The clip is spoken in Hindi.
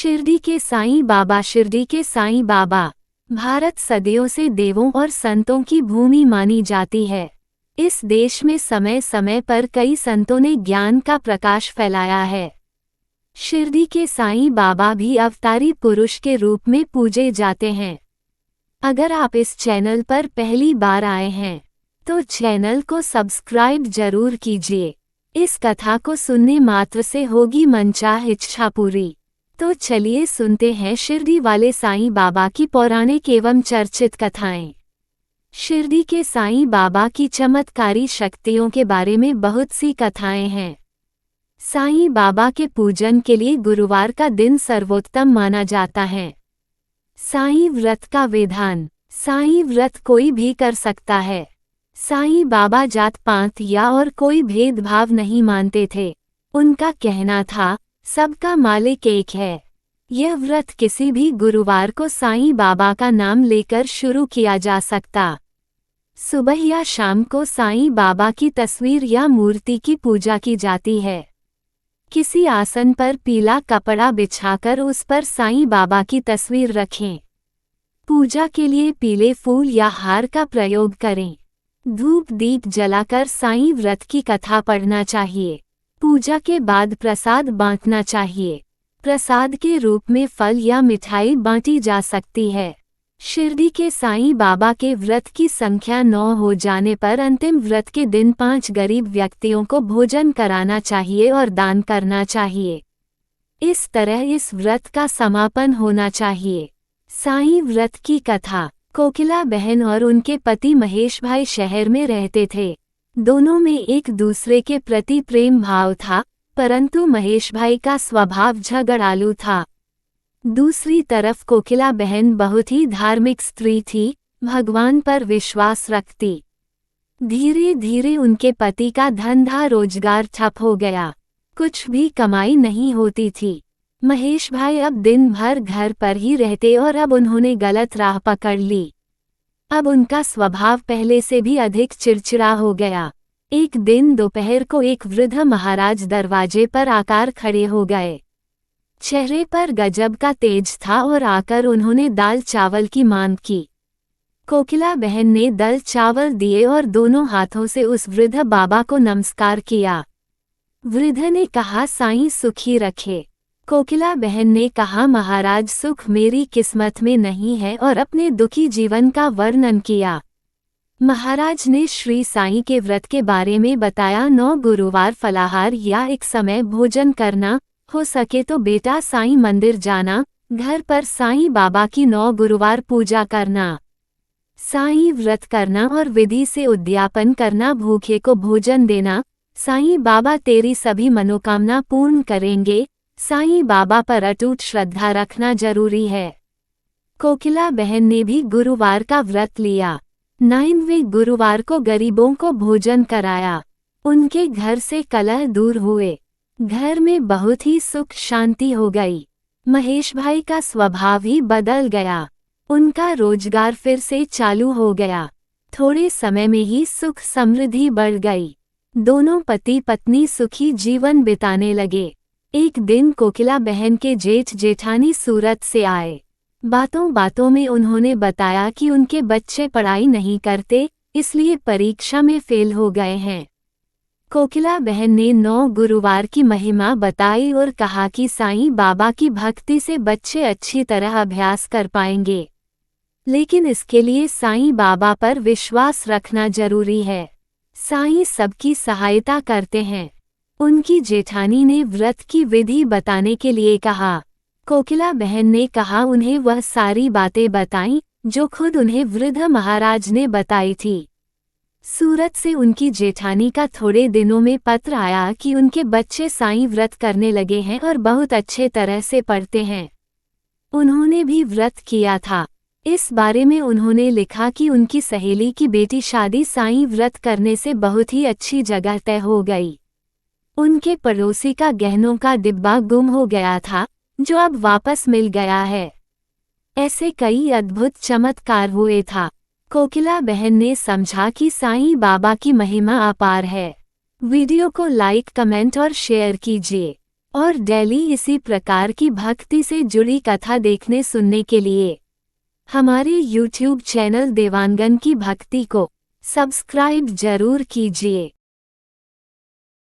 शिरडी के साईं बाबा। शिरडी के साईं बाबा भारत सदियों से देवों और संतों की भूमि मानी जाती है। इस देश में समय समय पर कई संतों ने ज्ञान का प्रकाश फैलाया है। शिरडी के साईं बाबा भी अवतारी पुरुष के रूप में पूजे जाते हैं। अगर आप इस चैनल पर पहली बार आए हैं तो चैनल को सब्सक्राइब जरूर कीजिए। इस कथा को सुनने मात्र से होगी मनचाह इच्छा पूरी। तो चलिए सुनते हैं शिरडी वाले साईं बाबा की पौराणिक एवं चर्चित कथाएं। शिरडी के साईं बाबा की चमत्कारी शक्तियों के बारे में बहुत सी कथाएं हैं। साईं बाबा के पूजन के लिए गुरुवार का दिन सर्वोत्तम माना जाता है। साईं व्रत का विधान। साईं व्रत कोई भी कर सकता है। साईं बाबा जात पात या और कोई भेदभाव नहीं मानते थे। उनका कहना था, सबका मालिक एक है। यह व्रत किसी भी गुरुवार को साईं बाबा का नाम लेकर शुरू किया जा सकता। सुबह या शाम को साईं बाबा की तस्वीर या मूर्ति की पूजा की जाती है। किसी आसन पर पीला कपड़ा बिछाकर उस पर साईं बाबा की तस्वीर रखें। पूजा के लिए पीले फूल या हार का प्रयोग करें। धूप दीप जलाकर साईं व्रत की कथा पढ़ना चाहिए। पूजा के बाद प्रसाद बांटना चाहिए। प्रसाद के रूप में फल या मिठाई बांटी जा सकती है। शिरडी के साईं बाबा के व्रत की संख्या 9 हो जाने पर अंतिम व्रत के दिन 5 गरीब व्यक्तियों को भोजन कराना चाहिए और दान करना चाहिए। इस तरह इस व्रत का समापन होना चाहिए। साईं व्रत की कथा। कोकिला बहन और उनके पति महेश भाई शहर में रहते थे। दोनों में एक दूसरे के प्रति प्रेम भाव था, परंतु महेश भाई का स्वभाव झगड़ालू था। दूसरी तरफ कोकिला बहन बहुत ही धार्मिक स्त्री थी, भगवान पर विश्वास रखती। धीरे धीरे उनके पति का धंधा रोजगार ठप हो गया। कुछ भी कमाई नहीं होती थी। महेश भाई अब दिन भर घर पर ही रहते और अब उन्होंने गलत राह पकड़ ली। अब उनका स्वभाव पहले से भी अधिक चिड़चिड़ा हो गया। एक दिन दोपहर को एक वृद्ध महाराज दरवाजे पर आकर खड़े हो गए। चेहरे पर गजब का तेज था और आकर उन्होंने दाल चावल की मांग की। कोकिला बहन ने दाल चावल दिए और दोनों हाथों से उस वृद्ध बाबा को नमस्कार किया। वृद्ध ने कहा, साईं सुखी रखे। कोकिला बहन ने कहा, महाराज सुख मेरी किस्मत में नहीं है, और अपने दुखी जीवन का वर्णन किया। महाराज ने श्री साईं के व्रत के बारे में बताया। 9 गुरुवार फलाहार या एक समय भोजन करना, हो सके तो बेटा साईं मंदिर जाना, घर पर साईं बाबा की 9 गुरुवार पूजा करना, साईं व्रत करना और विधि से उद्यापन करना, भूखे को भोजन देना। साईं बाबा तेरी सभी मनोकामना पूर्ण करेंगे। साईं बाबा पर अटूट श्रद्धा रखना जरूरी है। कोकिला बहन ने भी गुरुवार का व्रत लिया। 9वें गुरुवार को गरीबों को भोजन कराया। उनके घर से कलह दूर हुए। घर में बहुत ही सुख शांति हो गई। महेश भाई का स्वभाव ही बदल गया। उनका रोजगार फिर से चालू हो गया। थोड़े समय में ही सुख समृद्धि बढ़ गई। दोनों पति पत्नी सुखी जीवन बिताने लगे। एक दिन कोकिला बहन के जेठ जेठानी सूरत से आए। बातों बातों में उन्होंने बताया कि उनके बच्चे पढ़ाई नहीं करते, इसलिए परीक्षा में फेल हो गए हैं। कोकिला बहन ने 9 गुरुवार की महिमा बताई और कहा कि साईं बाबा की भक्ति से बच्चे अच्छी तरह अभ्यास कर पाएंगे, लेकिन इसके लिए साईं बाबा पर विश्वास रखना जरूरी है। साईं सबकी सहायता करते हैं। उनकी जेठानी ने व्रत की विधि बताने के लिए कहा। कोकिला बहन ने कहा उन्हें वह सारी बातें बताईं जो खुद उन्हें वृद्ध महाराज ने बताई थी। सूरत से उनकी जेठानी का थोड़े दिनों में पत्र आया कि उनके बच्चे साईं व्रत करने लगे हैं और बहुत अच्छे तरह से पढ़ते हैं। उन्होंने भी व्रत किया था। इस बारे में उन्होंने लिखा कि उनकी सहेली की बेटी शादी साईं व्रत करने से बहुत ही अच्छी जगह तय हो गई। उनके पड़ोसी का गहनों का डिब्बा गुम हो गया था, जो अब वापस मिल गया है। ऐसे कई अद्भुत चमत्कार हुए था। कोकिला बहन ने समझा कि साईं बाबा की महिमा अपार है। वीडियो को लाइक, कमेंट और शेयर कीजिए। और डेली इसी प्रकार की भक्ति से जुड़ी कथा देखने सुनने के लिए हमारे YouTube चैनल देवांगन की भक्ति को सब्सक्राइब जरूर कीजिए।